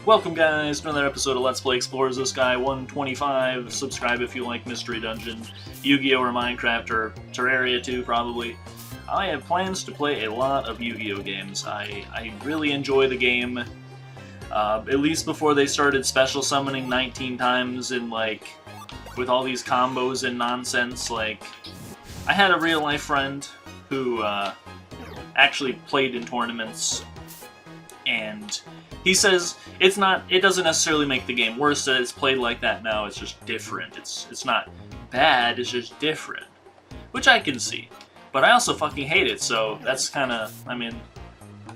Welcome guys to another episode of Let's Play Explorers the Sky 125. Subscribe if you like Mystery Dungeon, Yu-Gi-Oh! Or Minecraft, or Terraria too, probably. I have plans to play a lot of Yu-Gi-Oh! Games. I really enjoy the game. At least before they started special summoning 19 times and with all these combos and nonsense. I had a real life friend who actually played in tournaments, and he says it doesn't necessarily make the game worse that it's played like that now. It's just different. It's not bad, it's just different. Which I can see. But I also fucking hate it, so that's kinda,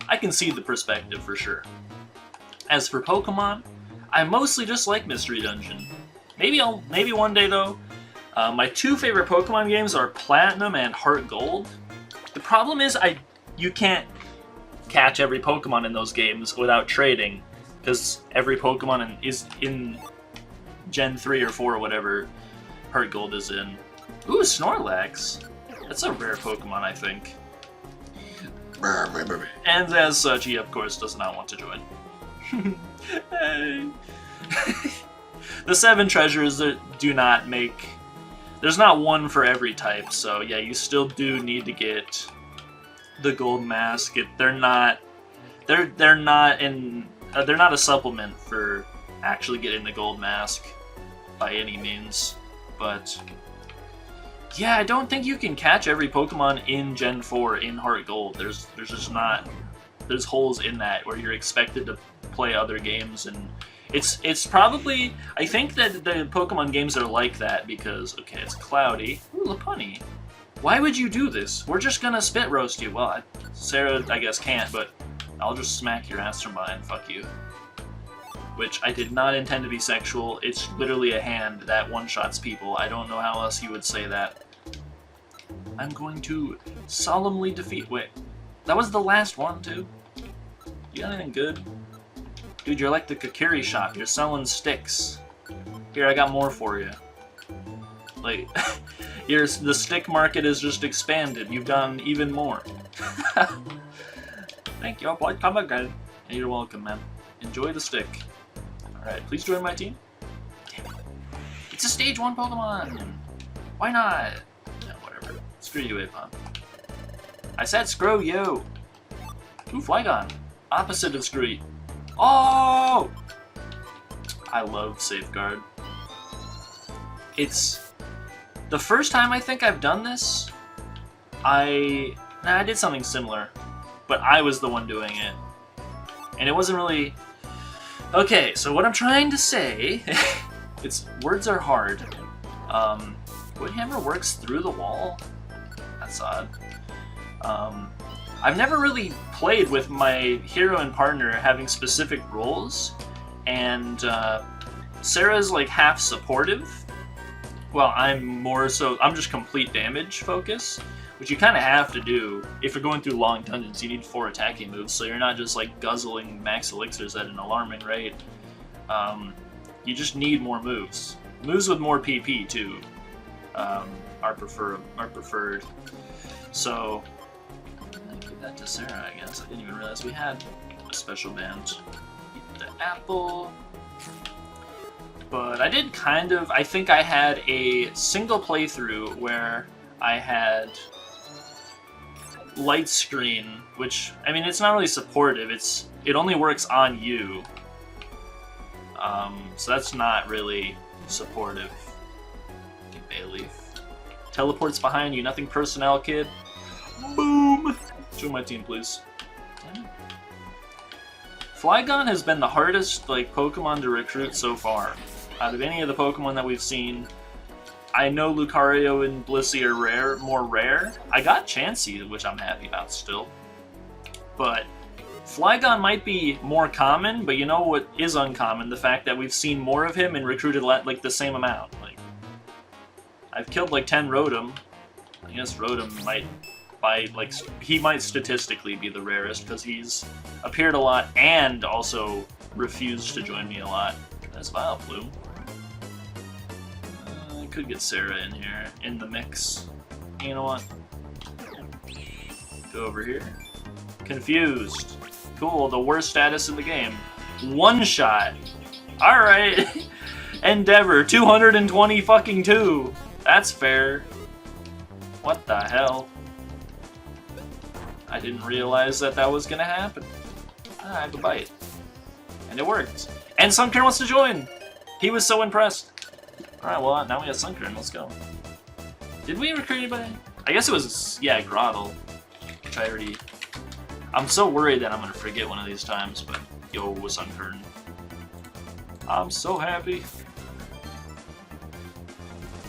I can see the perspective for sure. As for Pokemon, I mostly just like Mystery Dungeon. Maybe one day though. My two favorite Pokemon games are Platinum and Heart Gold. The problem is you can't catch every Pokemon in those games without trading, because every Pokemon is in Gen 3 or 4 or whatever Heart Gold is in. Ooh, Snorlax. That's a rare Pokemon, I think. And as such, he of course does not want to join. The 7 treasures do not make... There's not one for every type, so yeah, you still do need to get the gold mask. They're not a supplement for actually getting the gold mask by any means. But yeah, I don't think you can catch every Pokemon in Gen 4 in Heart Gold. There's just not. There's holes in that where you're expected to play other games, and it's probably, I think that the Pokemon games are like that because, okay, it's cloudy. Ooh, Lopunny. Why would you do this? We're just gonna spit roast you. Well, Sarah, I guess, can't, but I'll just smack your ass from behind. Fuck you. Which I did not intend to be sexual. It's literally a hand that one-shots people. I don't know how else you would say that. I'm going to solemnly defeat... Wait, that was the last one, too? You got anything good? Dude, you're like the Kakiri shop. You're selling sticks. Here, I got more for you. The stick market is just expanded. You've done even more. Thank you, boy. Come again. And you're welcome, man. Enjoy the stick. Alright, please join my team. Damn it. It's a stage 1 Pokemon! Why not? No, whatever. Screw you, Apon. I said screw you! Ooh, Flygon. Opposite of screw you. Oh! I love Safeguard. It's... The first time I think I've done this, I did something similar, but I was the one doing it. And it wasn't really... Okay, so what I'm trying to say... Words are hard. Woodhammer works through the wall? That's odd. I've never really played with my hero and partner having specific roles, and Sarah's half supportive. Well, I'm just complete damage focus, which you kind of have to do. If you're going through long dungeons, you need 4 attacking moves, so you're not just guzzling max elixirs at an alarming rate. You just need more moves. Moves with more PP too are preferred. So I give that to Sarah, I guess. I didn't even realize we had a special band. Eat the apple. But I did I think I had a single playthrough where I had light screen, which, it's not really supportive, it only works on you. So that's not really supportive. Bayleaf. Teleports behind you, nothing personnel, kid. Boom! Join my team, please. Damn it. Flygon has been the hardest, Pokemon to recruit so far. Out of any of the Pokemon that we've seen, I know Lucario and Blissey are more rare. I got Chansey, which I'm happy about still. But Flygon might be more common, but you know what is uncommon? The fact that we've seen more of him and recruited the same amount. I've killed 10 Rotom. I guess Rotom might he might statistically be the rarest because he's appeared a lot and also refused to join me a lot. That's Vileplume. I could get Sarah in here, in the mix. You know what? Go over here. Confused. Cool, the worst status in the game. One shot. Alright. Endeavor, 220 fucking 2. That's fair. What the hell? I didn't realize that that was gonna happen. I have a bite. And it worked. And Sunkern wants to join! He was so impressed. Alright, well, now we have Sunkern. Let's go. Did we recruit anybody? I guess it was, yeah, Grottle. Which I already... I'm so worried that I'm gonna forget one of these times, but yo, Sunkern. I'm so happy.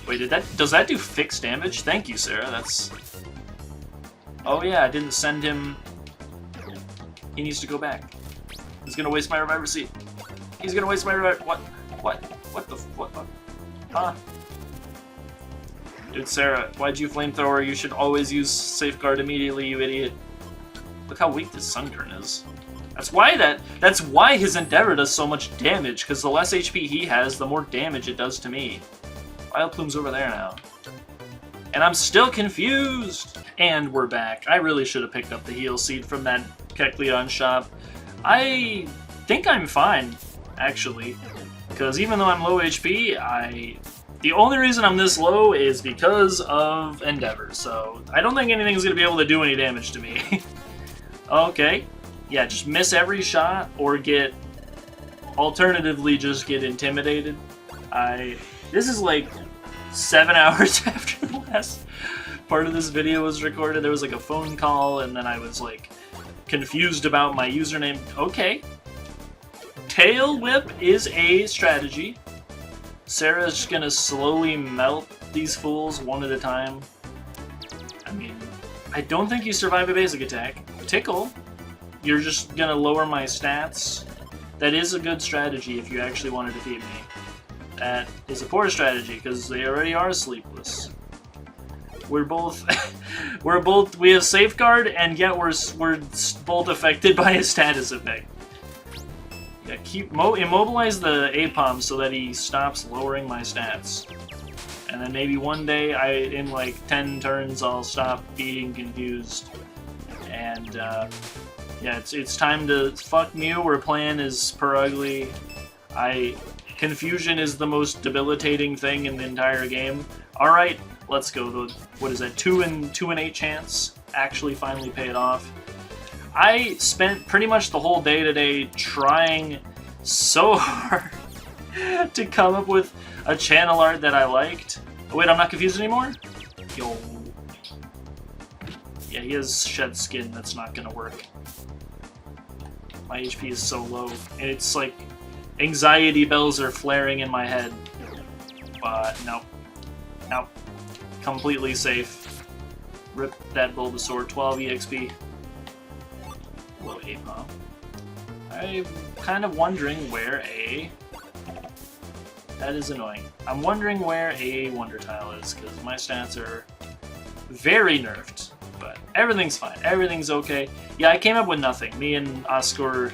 Wait, does that do fixed damage? Thank you, Sarah. That's... Oh yeah, I didn't send him... He needs to go back. He's gonna waste my reviver seat. He's gonna waste my reviver... What? What the... What? Huh? Dude, Sarah, why'd you flamethrower? You should always use Safeguard immediately, you idiot. Look how weak this Sunkern is. That's why his Endeavor does so much damage, because the less HP he has, the more damage it does to me. Vileplume's over there now. And I'm still confused! And we're back. I really should have picked up the heal seed from that Kecleon shop. I think I'm fine, actually. Because even though I'm low HP, the only reason I'm this low is because of Endeavor. So I don't think anything's going to be able to do any damage to me. Okay. Yeah, just miss every shot or alternatively just get intimidated. This is like 7 hours after the last part of this video was recorded. There was like a phone call and then I was like confused about my username. Okay. Tail Whip is a strategy. Sarah's just gonna slowly melt these fools one at a time. I mean, I don't think you survive a basic attack. Tickle. You're just gonna lower my stats. That is a good strategy if you actually want to defeat me. That is a poor strategy because they already are sleepless. We have Safeguard and yet we're both affected by a status effect. Yeah, immobilize the Aipom so that he stops lowering my stats. And then maybe one day, in like 10 turns, I'll stop being confused. And yeah, it's time to fuck Mew. We're playing as Purugly. Confusion is the most debilitating thing in the entire game. All right, let's go. What is that? 2 and 8 chance actually finally paid off. I spent pretty much the whole day today trying so hard to come up with a channel art that I liked. Oh, wait, I'm not confused anymore? Yo. Yeah, he has shed skin. That's not gonna work. My HP is so low. And it's like anxiety bells are flaring in my head. But nope. Nope. Completely safe. Rip that Bulbasaur. 12 EXP. Low Aipom. I'm kind of wondering where that is annoying. I'm wondering where a Wonder Tile is, because my stats are very nerfed. But everything's fine. Everything's okay. Yeah, I came up with nothing. Me and Oscar,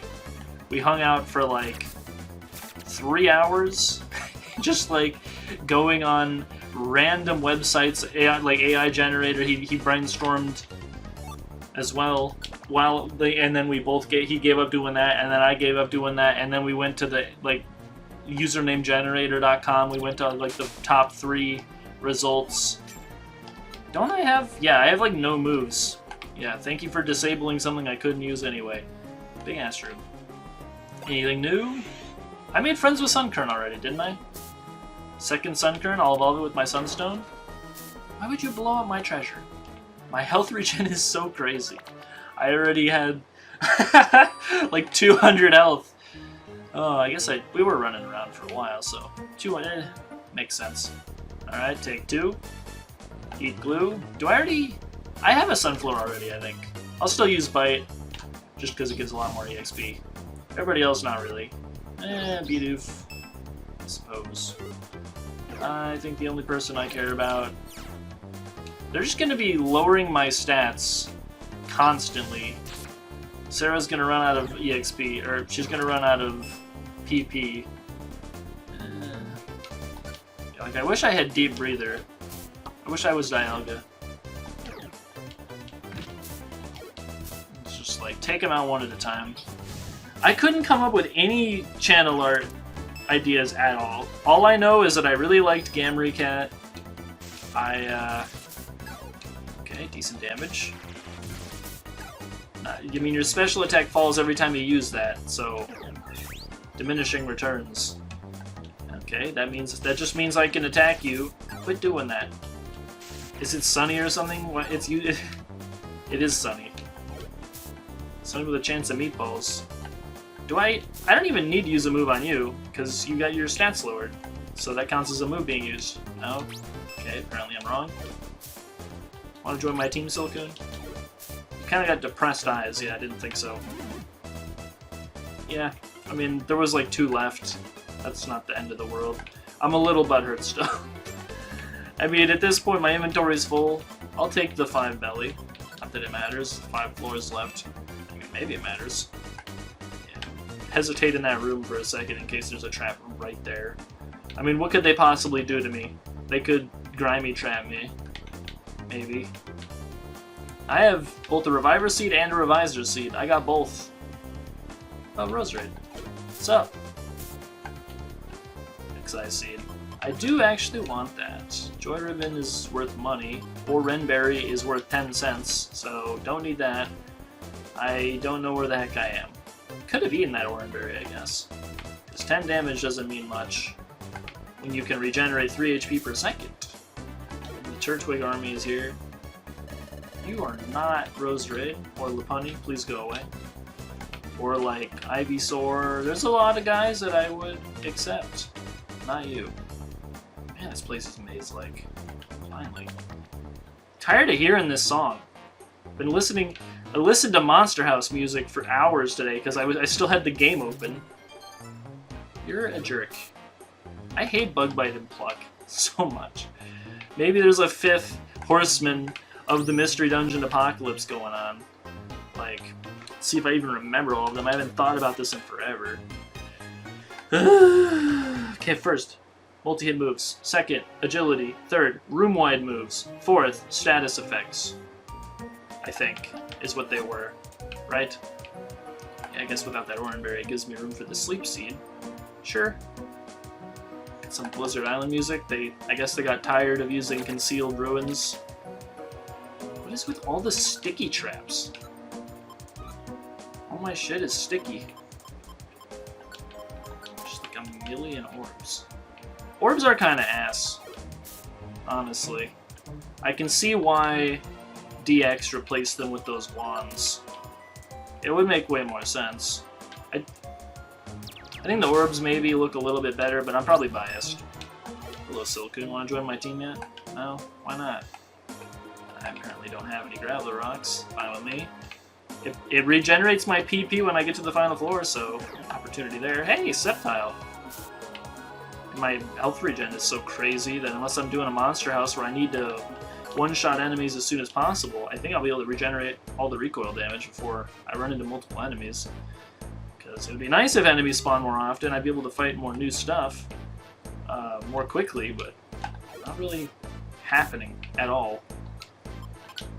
we hung out for like 3 hours. Just like going on random websites, AI generator. He brainstormed as well. And then we both he gave up doing that, and then I gave up doing that, and then we went to the usernamegenerator.com. We went to like the top 3 results. Don't I have? Yeah, I have like no moves. Yeah, thank you for disabling something I couldn't use anyway. Big ass room. Anything new? I made friends with Sunkern already, didn't I? Second Sunkern, I'll evolve it with my Sunstone. Why would you blow up my treasure? My health regen is so crazy. I already had like 200 health. Oh, I guess we were running around for a while, so 200 makes sense. Alright, take 2. Eat glue. Do I already... I have a Sunflower already, I think. I'll still use Bite, just because it gives a lot more EXP. Everybody else, not really. Bidoof, I suppose. I think the only person I care about... They're just going to be lowering my stats constantly. Sarah's going to run out of EXP, or she's going to run out of PP. Like, I wish I had Deep Breather. I wish I was Dialga. It's just like, take them out one at a time. I couldn't come up with any channel art ideas at all. All I know is that I really liked Gamry Cat. Okay, decent damage. I mean, your special attack falls every time you use that, so diminishing returns. Okay, that just means I can attack you. Quit doing that. Is it Sunny or something? What? It's you. It is Sunny. Sunny with a chance of meatballs. I don't even need to use a move on you because you got your stats lowered, so that counts as a move being used. No. Okay, apparently I'm wrong. Want to join my team, Silcoon? You kind of got depressed eyes. Yeah, I didn't think so. Yeah, I mean, there was like 2 left. That's not the end of the world. I'm a little butthurt still. I mean, at this point, my inventory's full. I'll take the 5 belly. Not that it matters. 5 floors left. I mean, maybe it matters. Yeah. Hesitate in that room for a second in case there's a trap right there. I mean, what could they possibly do to me? They could grimy trap me. Maybe. I have both a Reviver Seed and a Reviser Seed. I got both. Oh, Roserade. What's up? Excise Seed. I do actually want that. Joy Ribbon is worth money, or Renberry is worth 10 cents, so don't need that. I don't know where the heck I am. Could have eaten that Oranberry, I guess. Because 10 damage doesn't mean much when you can regenerate 3 HP per second. The Turtwig army is here. You are not Roserade or Lopunny, please go away. Or like Ivysaur. There's a lot of guys that I would accept. Not you. Man, this place is maze-like. Finally. Tired of hearing this song. I listened to Monster House music for hours today because I still had the game open. You're a jerk. I hate Bug Bite and Pluck so much. Maybe there's a 5th horseman of the Mystery Dungeon Apocalypse going on. Like, let's see if I even remember all of them. I haven't thought about this in forever. Okay, first, multi-hit moves. Second, agility. Third, room-wide moves. Fourth, status effects. I think, is what they were. Right? Yeah, I guess without that Oranberry, it gives me room for the Sleep Seed. Sure. Get some Blizzard Island music. I guess they got tired of using Concealed Ruins. What is with all the sticky traps? All my shit is sticky. Just like a million orbs. Orbs are kind of ass, honestly. I can see why DX replaced them with those wands. It would make way more sense. I think the orbs maybe look a little bit better, but I'm probably biased. Hello, Silcoon. Want to join my team yet? No? Why not? I apparently don't have any Graveler Rocks. Fine with me. It regenerates my PP when I get to the final floor, so opportunity there. Hey, Sceptile! My health regen is so crazy that unless I'm doing a Monster House where I need to one-shot enemies as soon as possible, I think I'll be able to regenerate all the recoil damage before I run into multiple enemies. Because it would be nice if enemies spawn more often, I'd be able to fight more new stuff more quickly, but not really happening at all.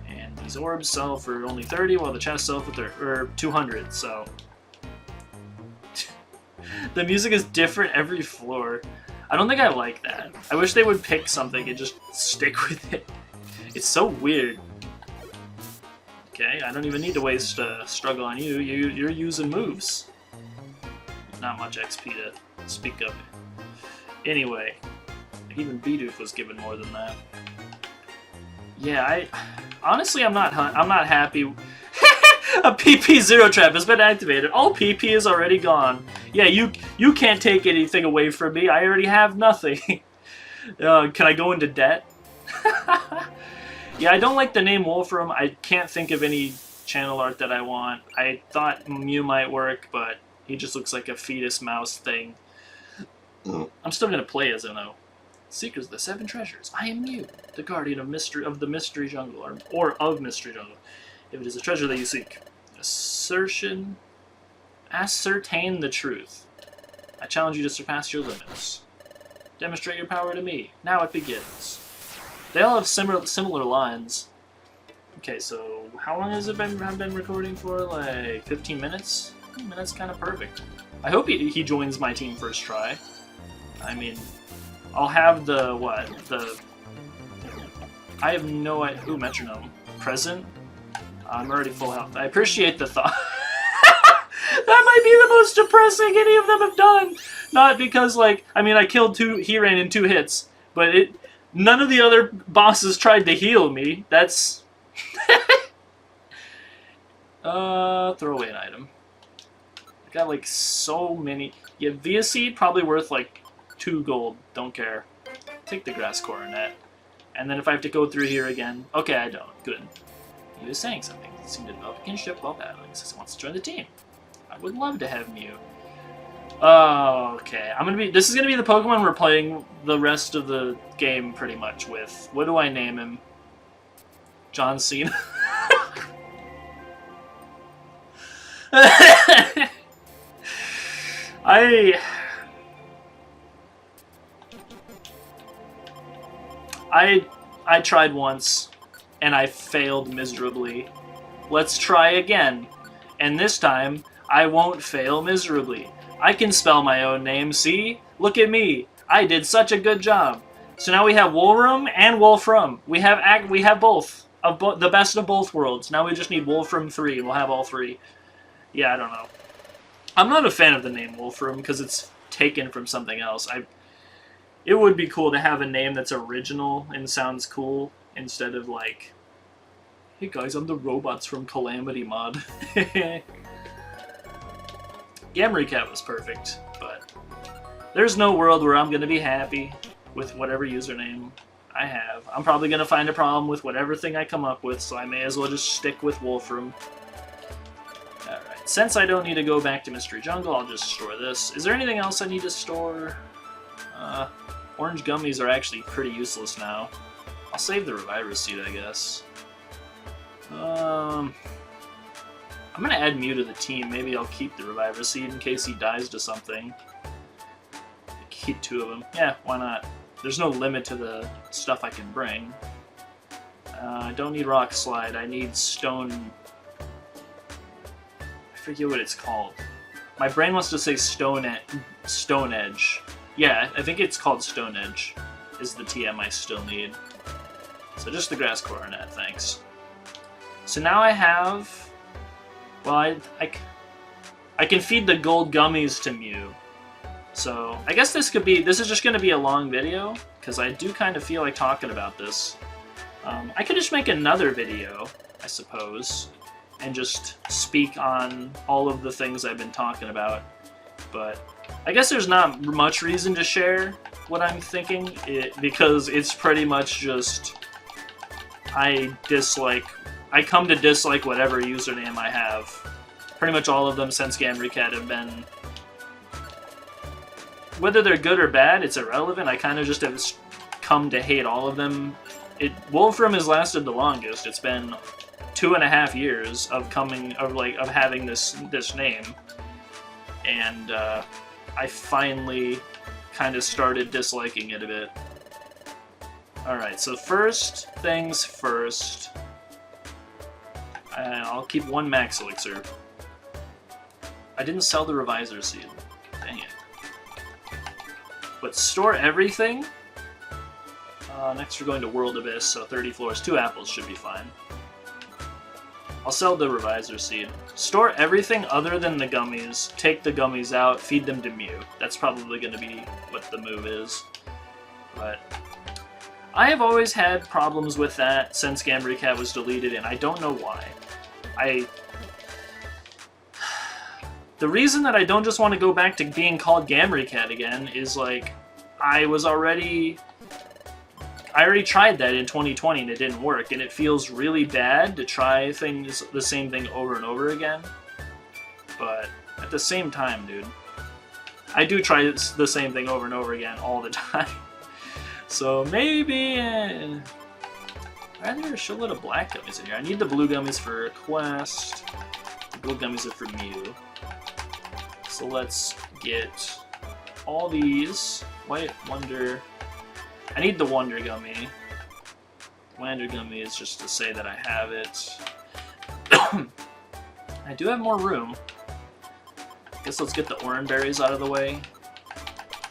And these orbs sell for only 30, while the chests sell for 200, so... The music is different every floor. I don't think I like that. I wish they would pick something and just stick with it. It's so weird. Okay, I don't even need to waste struggle on you. You're using moves. Not much XP to speak of. Anyway, even Bidoof was given more than that. Yeah, honestly I'm not happy. A PP Zero Trap has been activated. All PP is already gone. Yeah, you can't take anything away from me. I already have nothing. Can I go into debt? Yeah, I don't like the name Wolfram. I can't think of any channel art that I want. I thought Mew might work, but he just looks like a fetus mouse thing. I'm still gonna play as him though. Seekers of the 7 Treasures. I am Mew, the guardian of the Mystery Jungle, or of Mystery Jungle. If it is a treasure that you seek, ascertain the truth. I challenge you to surpass your limits. Demonstrate your power to me. Now it begins. They all have similar lines. Okay, so how long has it been recording for? Like 15 minutes? I mean, that's kind of perfect. I hope he joins my team first try. I mean, I'll have the, what, the... I have no idea... Ooh, metronome. Present? I'm already full health. I appreciate the thought. That might be the most depressing any of them have done. Not because, like, I mean, I killed Hiran in 2 hits, but none of the other bosses tried to heal me. That's... throw away an item. I got, like, so many... Yeah, Via Seed, probably worth, like, 2 gold. Don't care. Take the Grass Coronet. And then if I have to go through here again... Okay, I don't. Good. He was saying something. He seemed to develop a kinship while battling. He says he wants to join the team. I would love to have Mew. Oh, okay. This is gonna be the Pokemon we're playing the rest of the game pretty much with. What do I name him? John Cena. I tried once and I failed miserably. Let's try again. And this time I won't fail miserably. I can spell my own name, see? Look at me. I did such a good job. So now we have Wolfram and Wolfram. We have both. The best of both worlds. Now we just need Wolfram 3. We'll have all 3. Yeah, I don't know. I'm not a fan of the name Wolfram because it's taken from something else. It would be cool to have a name that's original and sounds cool instead of like, hey guys, I'm the robots from Calamity Mod. Gamry Cat was perfect, but there's no world where I'm going to be happy with whatever username I have. I'm probably going to find a problem with whatever thing I come up with, so I may as well just stick with Wolfram. Alright, since I don't need to go back to Mystery Jungle, I'll just store this. Is there anything else I need to store? Orange gummies are actually pretty useless now. I'll save the Reviver Seed, I guess. I'm gonna add Mew to the team. Maybe I'll keep the Reviver Seed in case he dies to something. Keep 2 of them. Yeah, why not? There's no limit to the stuff I can bring. I don't need Rock Slide. I need Stone... I forget what it's called. My brain wants to say Stone Edge. Yeah, I think it's called Stone Edge is the TM I still need. So just the Grass Coronet, thanks. So now I have... Well, I can feed the gold gummies to Mew. So I guess this is just going to be a long video, because I do kind of feel like talking about this. I could just make another video, I suppose, and just speak on all of the things I've been talking about. But I guess there's not much reason to share what I'm thinking, because it's pretty much just I come to dislike whatever username I have. Pretty much all of them since Gamry Cat have been... Whether they're good or bad, it's irrelevant. I kind of just have come to hate all of them. Wolfram has lasted the longest. It's been 2.5 years of having this name. And I finally kind of started disliking it a bit. Alright, so first things first. I'll keep 1 Max Elixir. I didn't sell the Reviser Seed. Dang it. But store everything? Next we're going to World Abyss, so 30 floors, 2 apples should be fine. I'll sell the Reviser Seed. Store everything other than the gummies. Take the gummies out, feed them to Mew. That's probably going to be what the move is. But I have always had problems with that since Gamry Cat was deleted, and I don't know why. The reason that I don't just want to go back to being called Gamry Cat again is, like, I already tried that in 2020 and it didn't work, and it feels really bad to try the same thing over and over again. But at the same time, dude, I do try the same thing over and over again all the time. So maybe... rather a shitload of black gummies in here. I need the blue gummies for Quest. The blue gummies are for Mew. So let's get all these. White Wonder. I need the Wonder Gummy. Wonder Gummy is just to say that I have it. I do have more room. Guess let's get the orange berries out of the way,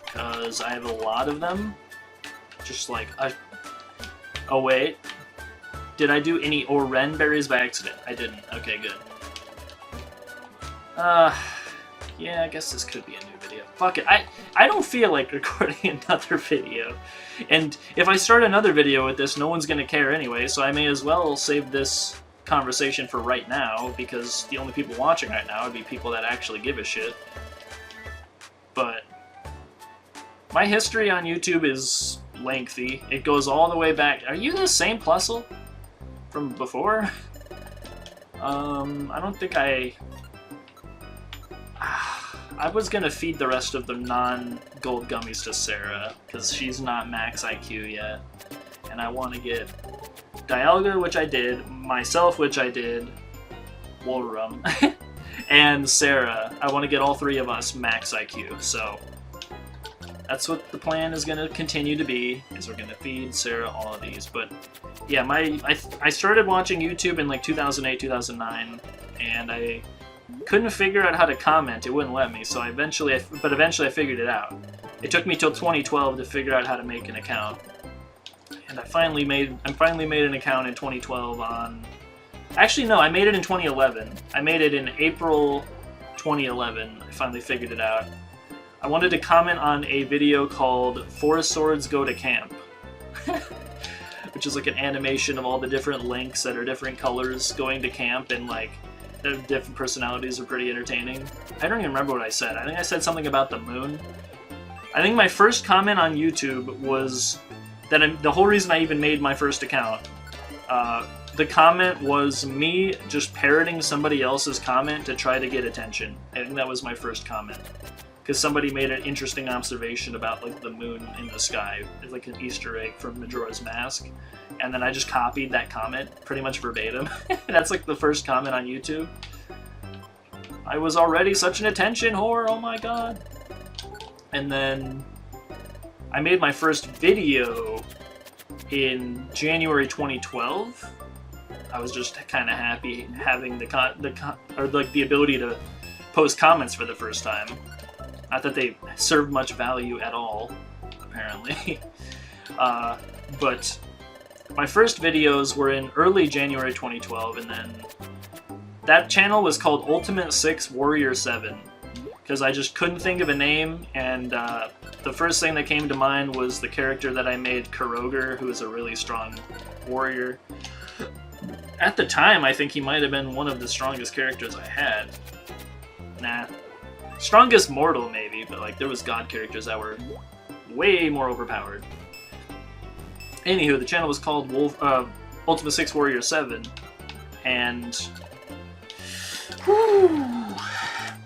because I have a lot of them. Just like, oh wait. Did I do any orange berries by accident? I didn't. Okay, good. Yeah, I guess this could be a new video. Fuck it. I don't feel like recording another video. And if I start another video with this, no one's gonna care anyway, so I may as well save this conversation for right now, because the only people watching right now would be people that actually give a shit. But my history on YouTube is lengthy. It goes all the way back. Are you the same Plusle from before? I don't think I was gonna feed the rest of the non-gold gummies to Sarah, because she's not max IQ yet. And I want to get Dialga, which I did, myself, which I did, Wolverum, and Sarah. I want to get all three of us max IQ, so that's what the plan is going to continue to be, is we're going to feed Sarah all of these. But yeah, I started watching YouTube in like 2008, 2009, and I couldn't figure out how to comment. It wouldn't let me, so eventually I figured it out. It took me till 2012 to figure out how to make an account. And I finally made an account in 2012 on... Actually, no, I made it in 2011. I made it in April 2011. I finally figured it out. I wanted to comment on a video called Forest Swords Go to Camp, which is like an animation of all the different Links that are different colors going to camp, and like their different personalities are pretty entertaining. I don't even remember what I said. I think I said something about the moon. I think my first comment on YouTube was that the whole reason I even made my first account. The comment was me just parroting somebody else's comment to try to get attention. I think that was my first comment. Because somebody made an interesting observation about like the moon in the sky. It's like an Easter egg from Majora's Mask. And then I just copied that comment pretty much verbatim. That's like the first comment on YouTube. I was already such an attention whore, oh my god. And then I made my first video in January 2012. I was just kind of happy having the ability to post comments for the first time. Not that they served much value at all, apparently. But my first videos were in early January 2012, and then that channel was called Ultimate 6 Warrior 7, because I just couldn't think of a name, and the first thing that came to mind was the character that I made, Kuroger, who is a really strong warrior. At the time, I think he might have been one of the strongest characters I had. Nah. Strongest mortal, maybe, but like there was god characters that were way more overpowered. Anywho, the channel was called Ultimate 6 Warrior 7, and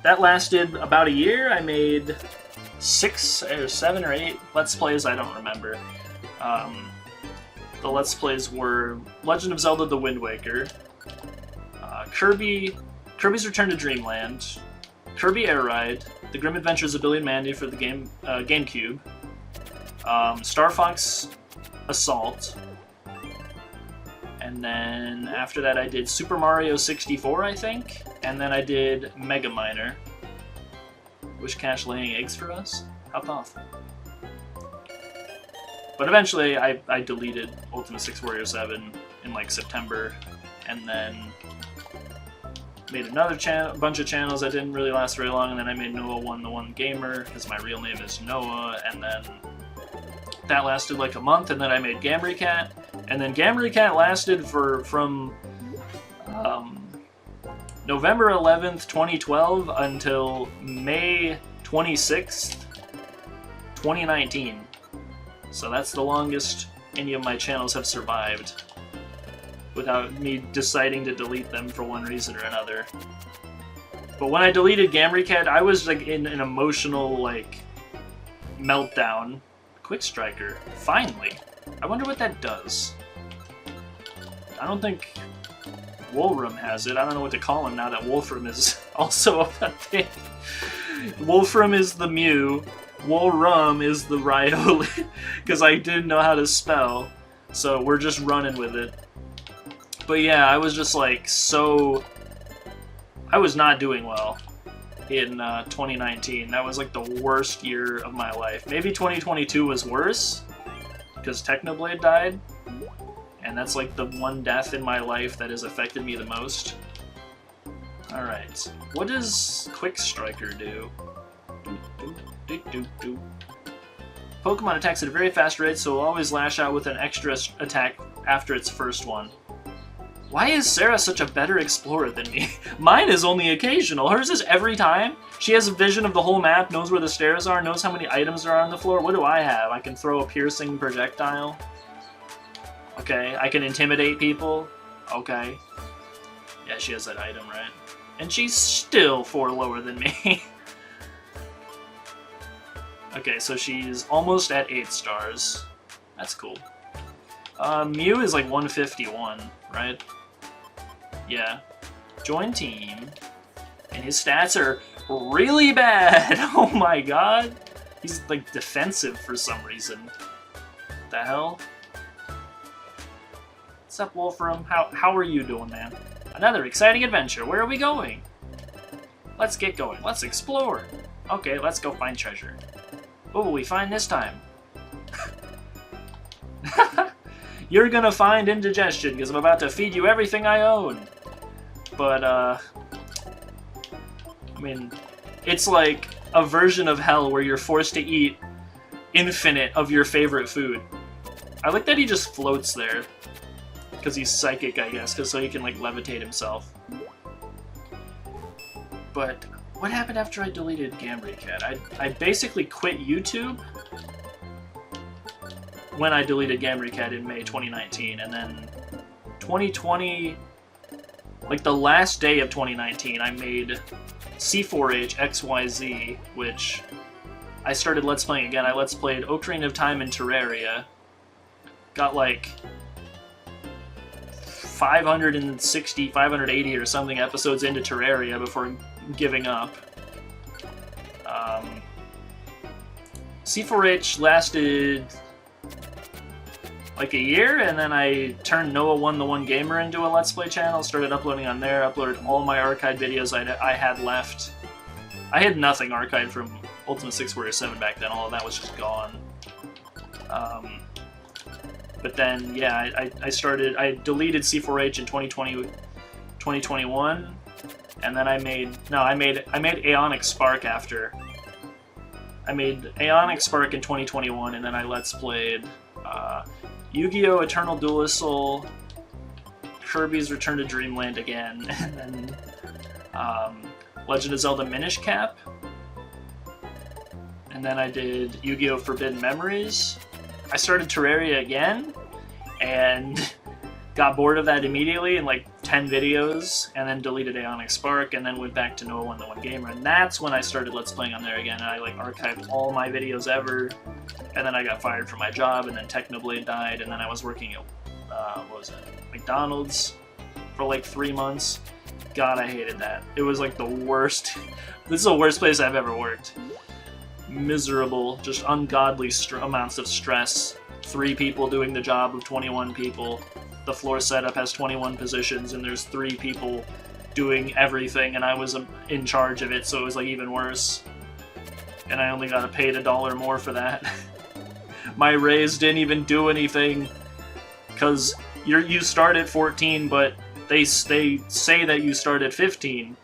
that lasted about a year. I made 6 or 7 or 8 Let's Plays, I don't remember. The Let's Plays were Legend of Zelda: The Wind Waker, Kirby's Return to Dreamland, Kirby Air Ride, The Grim Adventures of Billy and Mandy for the GameCube, Star Fox Assault, and then after that I did Super Mario 64, I think, and then I did Mega Miner. Wish Cash laying eggs for us? How thoughtful. But eventually I deleted Ultimate 6 Warrior 7 in like September, and then made another bunch of channels that didn't really last very long, and then I made Noah1 the One Gamer, because my real name is Noah, and then that lasted like a month, and then I made Gamry Cat, and then Gamry Cat lasted from November 11th, 2012 until May 26th, 2019. So that's the longest any of my channels have survived without me deciding to delete them for one reason or another. But when I deleted Gamry Cat, I was like in an emotional like meltdown. Quick Striker, finally. I wonder what that does. I don't think Wolverum has it. I don't know what to call him now that Wolfram is also a thing. Wolfram is the Mew. Wolrum is the Rhyholic, because I didn't know how to spell, so we're just running with it. But yeah, I was just like I was not doing well. in 2019. That was like the worst year of my life. Maybe 2022 was worse because Technoblade died, and that's like the one death in my life that has affected me the most. Alright, what does Quick Striker do? Pokemon attacks at a very fast rate, so will always lash out with an extra attack after its first one. Why is Sarah such a better explorer than me? Mine is only occasional. Hers is every time. She has a vision of the whole map, knows where the stairs are, knows how many items are on the floor. What do I have? I can throw a piercing projectile. Okay, I can intimidate people. Okay. Yeah, she has that item, right? And she's still 4 lower than me. Okay, so she's almost at 8 stars. That's cool. Mew is like 151, right? Yeah. Join team. And his stats are really bad! Oh my god! He's like defensive for some reason. What the hell? What's up, Wolfram? How are you doing, man? Another exciting adventure. Where are we going? Let's get going. Let's explore. Okay, let's go find treasure. What will we find this time? You're gonna find indigestion because I'm about to feed you everything I own. But, I mean, it's like a version of hell where you're forced to eat infinite of your favorite food. I like that he just floats there. Because he's psychic, I guess, so he can, like, levitate himself. But what happened after I deleted Gambry Cat? I basically quit YouTube when I deleted Gambry Cat in May 2019, and then 2020, like the last day of 2019, I made C4H XYZ, which I started Let's Playing again. I Let's Played Ocarina of Time and Terraria. Got like 560, 580 or something episodes into Terraria before giving up. C4H lasted like a year, and then I turned Noah1 the One Gamer into a Let's Play channel, started uploading on there, uploaded all my archived videos I had left. I had nothing archived from Ultimate Six Warrior 7 back then, all of that was just gone. But then, yeah, I deleted C4H in 2021, and then I made Aeonic Spark after. I made Aeonic Spark in 2021, and then I Let's Played Yu-Gi-Oh! Eternal Duelist Soul, Kirby's Return to Dreamland again, and then Legend of Zelda Minish Cap, and then I did Yu-Gi-Oh! Forbidden Memories. I started Terraria again, and got bored of that immediately in like 10 videos, and then deleted Aeonic Spark, and then went back to Noah1 the One Gamer, and that's when I started Let's Playing on there again, and I like archived all my videos ever, and then I got fired from my job, and then Technoblade died, and then I was working at, what was it, McDonald's for like 3 months. God, I hated that. It was like the worst. This is the worst place I've ever worked. Miserable, just ungodly amounts of stress. 3 people doing the job of 21 people. The floor setup has 21 positions, and there's 3 people doing everything, and I was in charge of it, so it was like even worse. And I only got paid $1 more for that. My raise didn't even do anything, because you start at 14, but they say that you start at 15,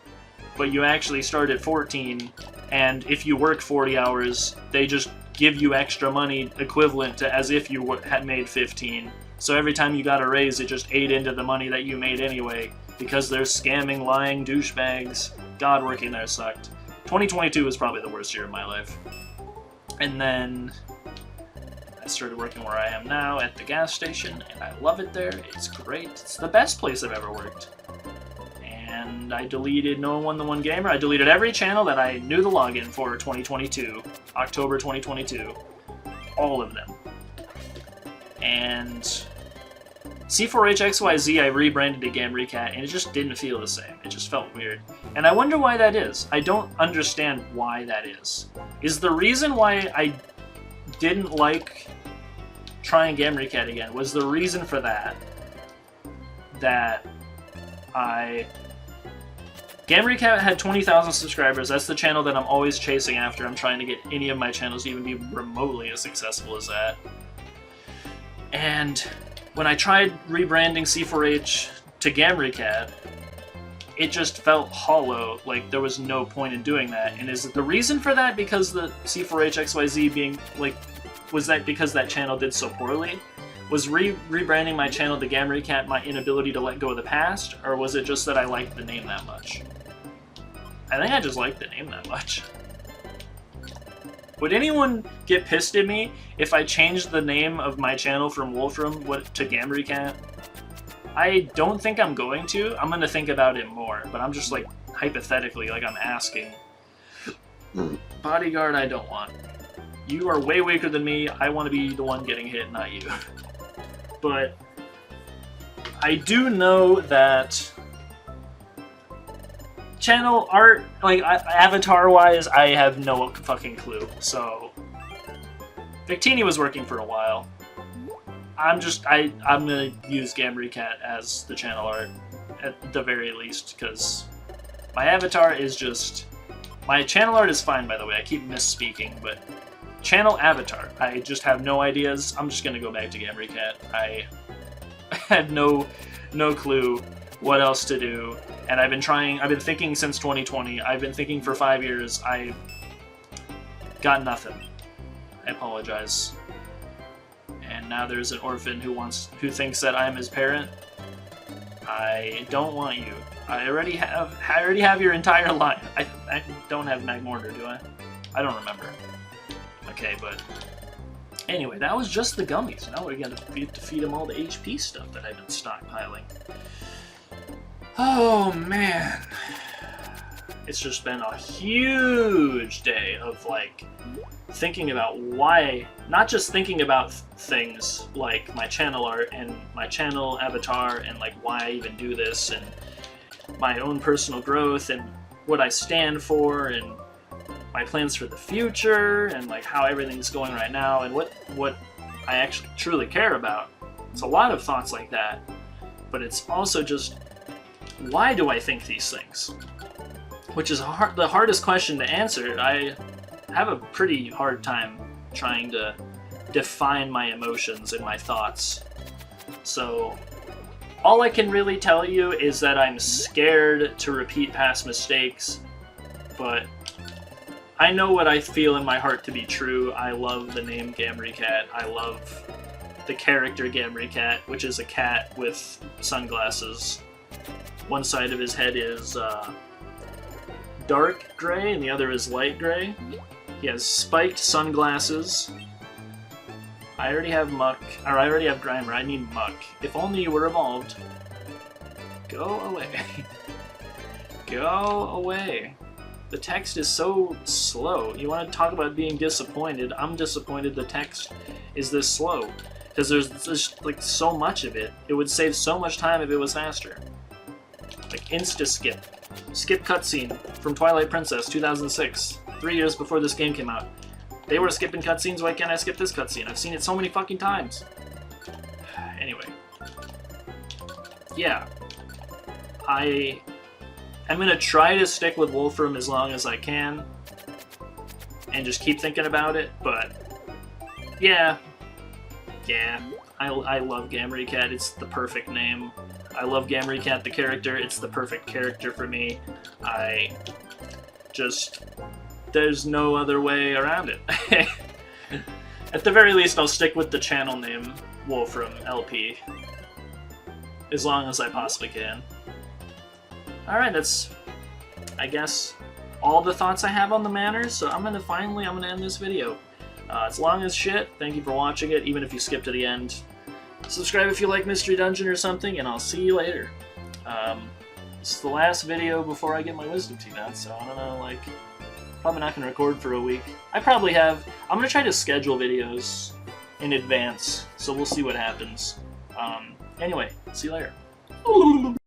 but you actually start at 14. And if you work 40 hours, they just give you extra money equivalent to as if you had made 15. So every time you got a raise, it just ate into the money that you made anyway, because they're scamming, lying douchebags. God, working there sucked. 2022 was probably the worst year of my life. And then I started working where I am now at the gas station, and I love it there. It's great. It's the best place I've ever worked. And I deleted Noah1 the One Gamer. I deleted every channel that I knew the login for 2022, October 2022. All of them. And C4HXYZ I rebranded to Gambry Cat, and it just didn't feel the same. It just felt weird. And I wonder why that is. I don't understand why that is. Is the reason why I didn't like trying Gambry Cat again, was the reason for that I Gamry Cat had 20,000 subscribers. That's the channel that I'm always chasing after. I'm trying to get any of my channels to even be remotely as successful as that. And when I tried rebranding C4H to Gamry Cat, it just felt hollow, like there was no point in doing that. And is it the reason for that because the C4HXYZ being, like, was that because that channel did so poorly? Was rebranding my channel to Gamry Cat my inability to let go of the past, or was it just that I liked the name that much? I think I just liked the name that much. Would anyone get pissed at me if I changed the name of my channel from Wolfram to Gamry Cat? I don't think I'm going to. I'm going to think about it more, but I'm just like, hypothetically, like I'm asking. Bodyguard, I don't want. You are way weaker than me. I want to be the one getting hit, not you. But I do know that channel art, like avatar-wise, I have no fucking clue. So Victini was working for a while. I'm gonna use Gamry Cat as the channel art at the very least, because my avatar is just, my channel art is fine, by the way. I keep misspeaking, but channel avatar, I just have no ideas. I'm just gonna go back to Gamry Cat. I had no clue what else to do, and I've been thinking since 2020. I've been thinking for 5 years. I got nothing. I apologize. And now there's an orphan who thinks that I'm his parent. I don't want you. I already have your entire line. I don't have Magmortar, do I? I don't remember. Okay, but anyway, that was just the gummies. Now we're gonna feed him all the HP stuff that I've been stockpiling. Oh man, it's just been a huge day of like thinking about why, not just thinking about things like my channel art and my channel avatar and like why I even do this and my own personal growth and what I stand for and my plans for the future and like how everything's going right now and what I actually truly care about. It's a lot of thoughts like that, but it's also just, why do I think these things? Which is the hardest question to answer. I have a pretty hard time trying to define my emotions and my thoughts. So all I can really tell you is that I'm scared to repeat past mistakes, but I know what I feel in my heart to be true. I love the name Gamry Cat. I love the character Gamry Cat, which is a cat with sunglasses. One side of his head is dark gray and the other is light gray. He has spiked sunglasses. I already have Muck, or I already have Grimer. I need Muck. If only you were evolved. Go away. Go away. The text is so slow. You want to talk about being disappointed? I'm disappointed the text is this slow. Because there's like so much of it. It would save so much time if it was faster. Like insta-skip. Skip cutscene from Twilight Princess 2006. 3 years before this game came out. They were skipping cutscenes, why can't I skip this cutscene? I've seen it so many fucking times. Anyway. Yeah. I'm gonna try to stick with Wolfram as long as I can. And just keep thinking about it, but yeah. Yeah. I love Gamry Cat, it's the perfect name. I love Gamry Cat the character, it's the perfect character for me. There's no other way around it. At the very least, I'll stick with the channel name, Wolfram LP. As long as I possibly can. Alright, that's, I guess, all the thoughts I have on the matter, so I'm gonna end this video. It's long as shit, thank you for watching it, even if you skip to the end. Subscribe if you like Mystery Dungeon or something, and I'll see you later. This is the last video before I get my wisdom teeth out, so I don't know, like, probably not going to record for a week. I'm going to try to schedule videos in advance, so we'll see what happens. Anyway, see you later.